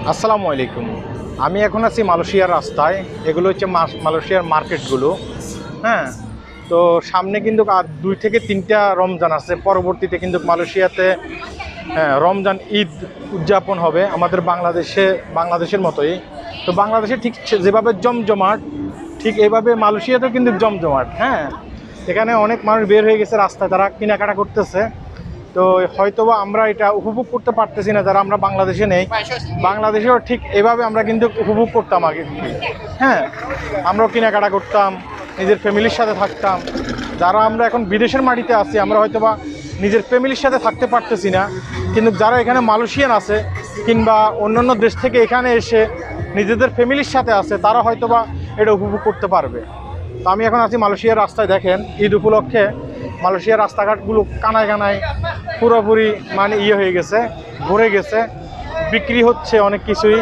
আসসালামু আলাইকুম। আমি এখন আছি মালয়েশিয়ার রাস্তায়। এগুলো হচ্ছে মালয়েশিয়ার মার্কেটগুলো। হ্যাঁ, তো সামনে কিন্তু আর 2 থেকে 3টা রমজান আছে। পরবর্তীতে কিন্তু মালয়েশিয়াতে রমজান ঈদ উদযাপন হবে আমাদের বাংলাদেশের মতোই। তো বাংলাদেশে ঠিক যেভাবে জমজমাট, ঠিক এইভাবে মালয়েশিয়াতেও কিন্তু জমজমাট। হ্যাঁ, এখানে অনেক মানুষ বের হয়ে গেছে রাস্তায়, তারা কেনাকাটা করতেছে। তো হয়তোবা আমরা এটা উপভোগ করতে পারতেছি না যারা আমরা বাংলাদেশে নেই। বাংলাদেশেও ঠিক এভাবে আমরা কিন্তু উপভোগ করতাম আগে। হ্যাঁ, আমরাও কেনাকাটা করতাম, নিজের ফ্যামিলির সাথে থাকতাম। যারা আমরা এখন বিদেশের মাটিতে আছি, আমরা হয়তোবা নিজের ফ্যামিলির সাথে থাকতে পারতেছি না, কিন্তু যারা এখানে মালয়েশিয়ান আছে কিংবা অন্যান্য দেশ থেকে এখানে এসে নিজেদের ফ্যামিলির সাথে আছে, তারা হয়তোবা এটা উপভোগ করতে পারবে। তো আমি এখন আছি মালয়েশিয়ার রাস্তায়। দেখেন, ঈদ উপলক্ষে মালয়েশিয়ার রাস্তাঘাটগুলো কানায় কানায় পুরোপুরি মানে হয়ে গেছে, ভরে গেছে, বিক্রি হচ্ছে অনেক কিছুই।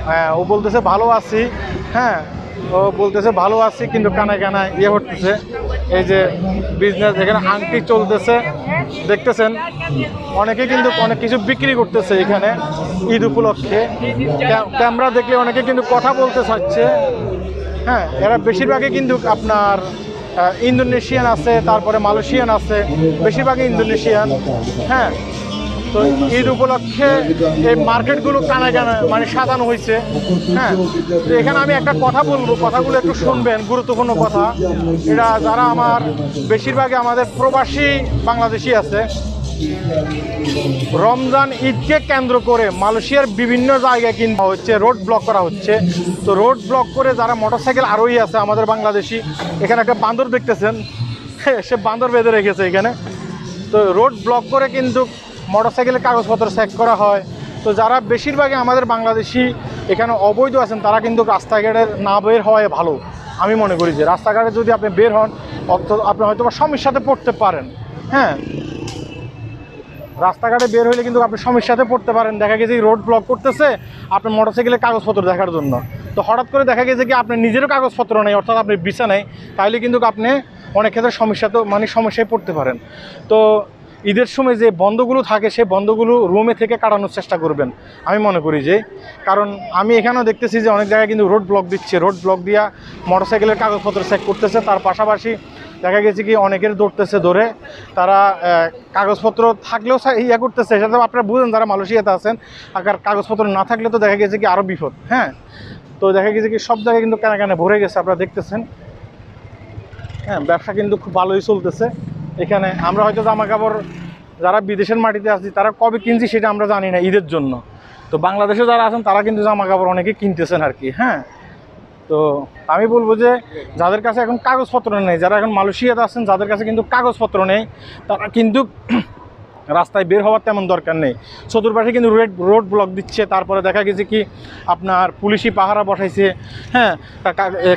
হ্যাঁ, ও বলতেছে ভালো আছি। হ্যাঁ, ও বলতেছে ভালো আছি, কিন্তু কানায় কানায় হচ্ছে। এই যে বিজনেস, এখানে আংটি চলতেছে, দেখতেছেন। অনেকে কিন্তু অনেক কিছু বিক্রি করতেছে এখানে ঈদ উপলক্ষে। ক্যামেরা দেখলে অনেকে কিন্তু কথা বলতে চাচ্ছে। হ্যাঁ, এরা বেশিরভাগই কিন্তু আপনার ইন্দোনেশিয়ান আছে, তারপরে মালয়েশিয়ান আছে, বেশিরভাগই ইন্দোনেশিয়ান। হ্যাঁ, তো ঈদ উপলক্ষে এই মার্কেটগুলো কানায় কানায় মানে সাজানো হয়েছে। হ্যাঁ, তো এখানে আমি একটা কথা বলবো, কথাগুলো একটু শুনবেন, গুরুত্বপূর্ণ কথা। এটা যারা আমার বেশিরভাগই আমাদের প্রবাসী বাংলাদেশি আছে। রমজান ঈদকে কেন্দ্র করে মালয়েশিয়ার বিভিন্ন জায়গায় কিন্তু হচ্ছে রোড ব্লক করা হচ্ছে। তো রোড ব্লক করে যারা মোটরসাইকেল আরোহী আছে আমাদের বাংলাদেশি, এখানে একটা বান্দর দেখতেছেন, সে বান্দর বেঁধে রেখেছে এখানে। তো রোড ব্লক করে কিন্তু মোটরসাইকেলের কাগজপত্র চেক করা হয়। তো যারা বেশিরভাগই আমাদের বাংলাদেশি এখানে অবৈধ আছেন, তারা কিন্তু রাস্তাঘাটে না বের হওয়াই ভালো। আমি মনে করি যে রাস্তাঘাটে যদি আপনি বের হন, আপনি হয়তো বা সমস্যাতে পড়তে পারেন। হ্যাঁ, রাস্তাঘাটে বের হইলে কিন্তু আপনি সমস্যাতে পড়তে পারেন। দেখা গেছে রোড ব্লক করতেছে আপনার মোটরসাইকেলের কাগজপত্র দেখার জন্য। তো হঠাৎ করে দেখা গেছে কি আপনার নিজেরও কাগজপত্র নেই, অর্থাৎ আপনি ভিসা নেই, তাইলে কিন্তু আপনি অনেক ক্ষেত্রে সমস্যায় পড়তে পারেন। তো ঈদের সময় যে বন্ধগুলো থাকে, সেই বন্ধগুলো রুমে থেকে কাটানোর চেষ্টা করবেন আমি মনে করি যে। কারণ আমি এখানেও দেখতেছি যে অনেক জায়গায় কিন্তু রোড ব্লক দিচ্ছে, রোড ব্লক দিয়া মোটরসাইকেলের কাগজপত্র চেক করতেছে। তার পাশাপাশি দেখা গেছে কি অনেকের ধরে তারা কাগজপত্র থাকলেও করতেছে। সেটা তো আপনারা বুঝেন যারা মালয়েশিয়াতে আছেন। আর কাগজপত্র না থাকলে তো দেখা গেছে কি আরও বিপদ। হ্যাঁ, তো দেখা গেছে কি সব জায়গায় কিন্তু কেনা ভরে গেছে, আপনারা দেখতেছেন। হ্যাঁ, ব্যবসা কিন্তু খুব ভালোই চলতেছে এখানে। আমরা হয়তো জামা কাপড় যারা বিদেশের মাটিতে আছি, তারা কবে কিনছি সেটা আমরা জানি না ঈদের জন্য। তো বাংলাদেশে যারা আছেন তারা কিন্তু জামা কাপড় অনেকে কিনতেছেন আর কি। হ্যাঁ, তো আমি বলবো যে যাদের কাছে এখন কাগজপত্র নেই, যারা এখন মালয়েশিয়াতে আছেন, যাদের কাছে কিন্তু কাগজপত্র নেই, তারা কিন্তু রাস্তায় বের হওয়ার তেমন দরকার নেই। চতুর্পাশে কিন্তু রোড ব্লক দিচ্ছে, তারপরে দেখা গেছে কি আপনার পুলিশি পাহারা বসাইছে। হ্যাঁ,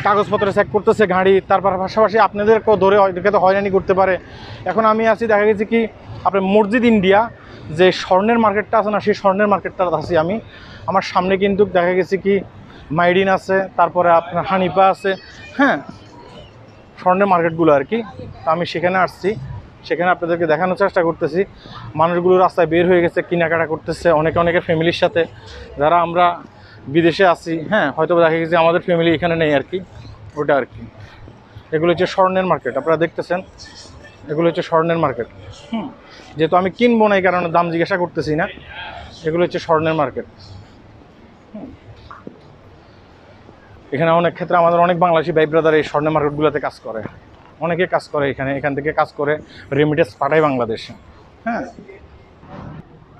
কাগজপত্র চেক করতেছে গাড়ি, তারপর পাশাপাশি আপনাদেরকেও ধরে তো হয়রানি করতে পারে। এখন আমি আছি, দেখা গেছে কি আপনার মসজিদ ইন্ডিয়া যে স্বর্ণের মার্কেটটা আছে না, সেই স্বর্ণের মার্কেটটা আছি আমি। আমার সামনে কিন্তু দেখা গেছে কি মাইডিন আছে, তারপরে আপনার হানিপা আছে। হ্যাঁ, স্বর্ণের মার্কেটগুলো আর কি। তো আমি সেখানে আসছি, সেখানে আপনাদেরকে দেখানোর চেষ্টা করতেছি। মানুষগুলো রাস্তায় বের হয়ে গেছে, কেনাকাটা করতেছে অনেকের ফ্যামিলির সাথে, যারা আমরা বিদেশে আছি। হ্যাঁ, হয়তো দেখা গেছে আমাদের ফ্যামিলি এখানে নেই আর কি, ওটা আর কি। এগুলো হচ্ছে স্বর্ণের মার্কেট, আপনারা দেখতেছেন। এগুলো হচ্ছে স্বর্ণের মার্কেট। যেহেতু আমি কিনবো না, এই কারণে দাম জিজ্ঞাসা করতেছি না। এগুলো হচ্ছে স্বর্ণের মার্কেট। এখানে অনেক ক্ষেত্রে আমাদের অনেক বাংলাদেশি ভাই ব্রাদার এই স্বর্ণের মার্কেটগুলোতে কাজ করে, অনেকে কাজ করে এখান থেকে কাজ করে রেমিটেন্স পাঠায় বাংলাদেশে। হ্যাঁ,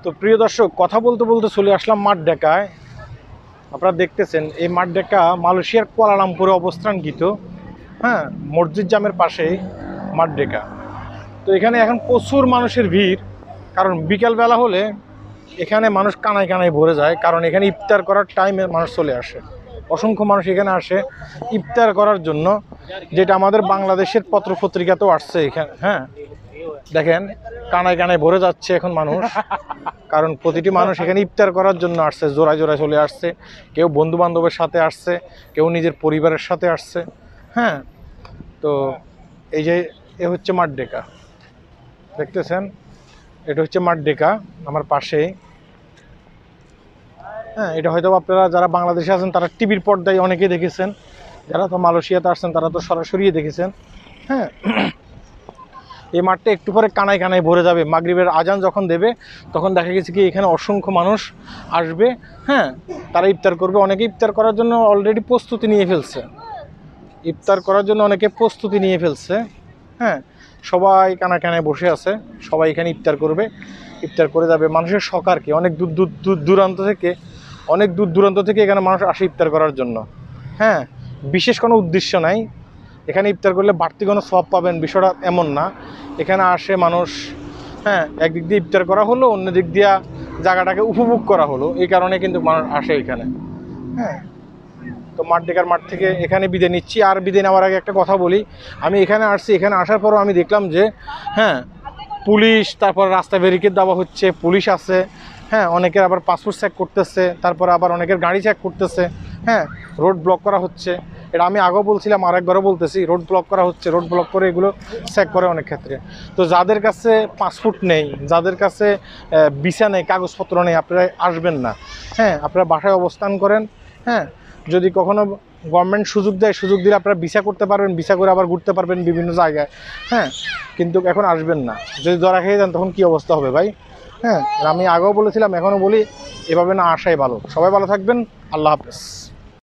তো প্রিয় দর্শক, কথা বলতে বলতে চলে আসলাম মাঠডেকায়। আপনারা দেখতেছেন এই মাঠডেকা মালয়েশিয়ার কুয়ালালামপুরে অবস্থানকৃত। হ্যাঁ, মসজিদ জামের পাশেই মাঠডেকা। তো এখানে এখন প্রচুর মানুষের ভিড়, কারণ বিকালবেলা হলে এখানে মানুষ কানায় কানায় ভরে যায়। কারণ এখানে ইফতার করার টাইমে মানুষ চলে আসে, অসংখ্য মানুষ এখানে আসে ইফতার করার জন্য, যেটা আমাদের বাংলাদেশের পত্রপত্রিকাতেও আসছে এখানে। হ্যাঁ, দেখেন কানায় কানায় ভরে যাচ্ছে এখন মানুষ, কারণ প্রতিটি মানুষ এখানে ইফতার করার জন্য আসছে, জোড়ায় জোড়ায় চলে আসছে। কেউ বন্ধু বান্ধবের সাথে আসছে, কেউ নিজের পরিবারের সাথে আসছে। হ্যাঁ, তো এই যে এ হচ্ছে মাঠডেকা, দেখতেছেন, এটা হচ্ছে মাঠডেকা আমার পাশেই। হ্যাঁ, এটা হয়তো আপনারা যারা বাংলাদেশে আছেন তারা টিভির পর্দায় অনেকেই দেখেছেন, যারা তো মালয়েশিয়াতে আসছেন তারা তো সরাসরি দেখেছেন। হ্যাঁ, এই মাঠটা একটু পরে কানায় কানায় ভরে যাবে। মাগরিবের আজান যখন দেবে তখন দেখা গেছে কি এখানে অসংখ্য মানুষ আসবে। হ্যাঁ, তারা ইফতার করবে। অনেকে ইফতার করার জন্য অলরেডি প্রস্তুতি নিয়ে ফেলছে, ইফতার করার জন্য অনেকে প্রস্তুতি নিয়ে ফেলছে। হ্যাঁ, সবাই কানায় কানায় বসে আছে, সবাই এখানে ইফতার করবে, ইফতার করে যাবে। মানুষের শখ আর কি, অনেক দূর দূরান্ত থেকে, অনেক দূর দূরান্ত থেকে এখানে মানুষ আসে ইফতার করার জন্য। হ্যাঁ, বিশেষ কোনো উদ্দেশ্য নাই। এখানে ইফতার করলে বাড়তি কোনো সওয়াব পাবেন বিষয়টা এমন না। এখানে আসে মানুষ, হ্যাঁ, একদিক দিয়ে ইফতার করা হলো, অন্য দিক দিয়ে জায়গাটাকে উপভোগ করা হলো, এই কারণে কিন্তু মানুষ আসে এখানে। হ্যাঁ, তো মাঠডেকার মাঠ থেকে এখানে বিদায় নিচ্ছি। আর বিদায় নেওয়ার আগে একটা কথা বলি, আমি এখানে আসছি, এখানে আসার পরও আমি দেখলাম যে হ্যাঁ পুলিশ, তারপর রাস্তা ব্যারিকেড দেওয়া হচ্ছে, পুলিশ আছে। হ্যাঁ, অনেকের আবার পাসপোর্ট চেক করতেছে, তারপরে আবার অনেকের গাড়ি চেক করতেছে। হ্যাঁ, রোড ব্লক করা হচ্ছে। এটা আমি আগেও বলছিলাম, আরেকবারও বলতেছি, রোড ব্লক করা হচ্ছে। রোড ব্লক করে এগুলো চেক করে অনেক ক্ষেত্রে। তো যাদের কাছে পাসপোর্ট নেই, যাদের কাছে ভিসা নেই, কাগজপত্র নেই, আপনারা আসবেন না। হ্যাঁ, আপনারা বাসায় অবস্থান করেন। হ্যাঁ, যদি কখনো গভর্নমেন্ট সুযোগ দেয়, সুযোগ দিলে আপনারা ভিসা করতে পারবেন, ভিসা করে আবার ঘুরতে পারবেন বিভিন্ন জায়গায়। হ্যাঁ, কিন্তু এখন আসবেন না। যদি ধরা খেয়ে যান তখন কী অবস্থা হবে ভাই? হ্যাঁ, আমি আগেও বলেছিলাম, এখনও বলি, এভাবে না আসাই ভালো। সবাই ভালো থাকবেন। আল্লাহ হাফেজ।